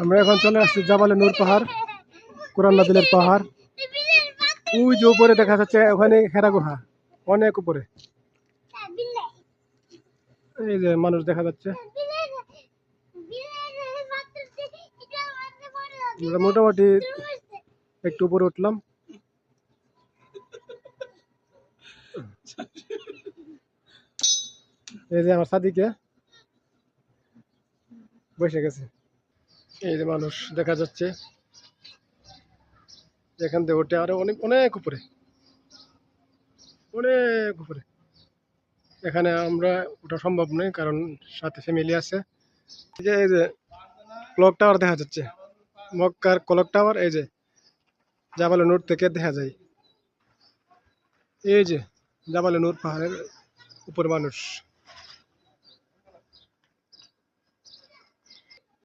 আমরা এখন চলে আসছি জাবালে নূর পাহাড়, কোরআন নাজিলের পাহাড়। ওই যে উপরে দেখা যাচ্ছে ওখানে হেরা গুহা, অনেক উপরে। এই যে মানুষ দেখা যাচ্ছে। আমরা মোটামুটি একটু উপরে উঠলাম। এই যে আমার সাদিকে বসে গেছে। এই যে মানুষ দেখা যাচ্ছে, এখান থেকে ওঠে আরো অনেক অনেক উপরে, অনেক উপরে। এখানে আমরা ওঠা সম্ভব নয় কারণ সাথে ফ্যামিলি আছে। এই যে ক্লক টাওয়ার দেখা যাচ্ছে, মক্কার ক্লক টাওয়ার। এই যে জাবালে নূর থেকে দেখা যায়। এই যে জাবালে নূর পাহাড়ের উপরে মানুষ।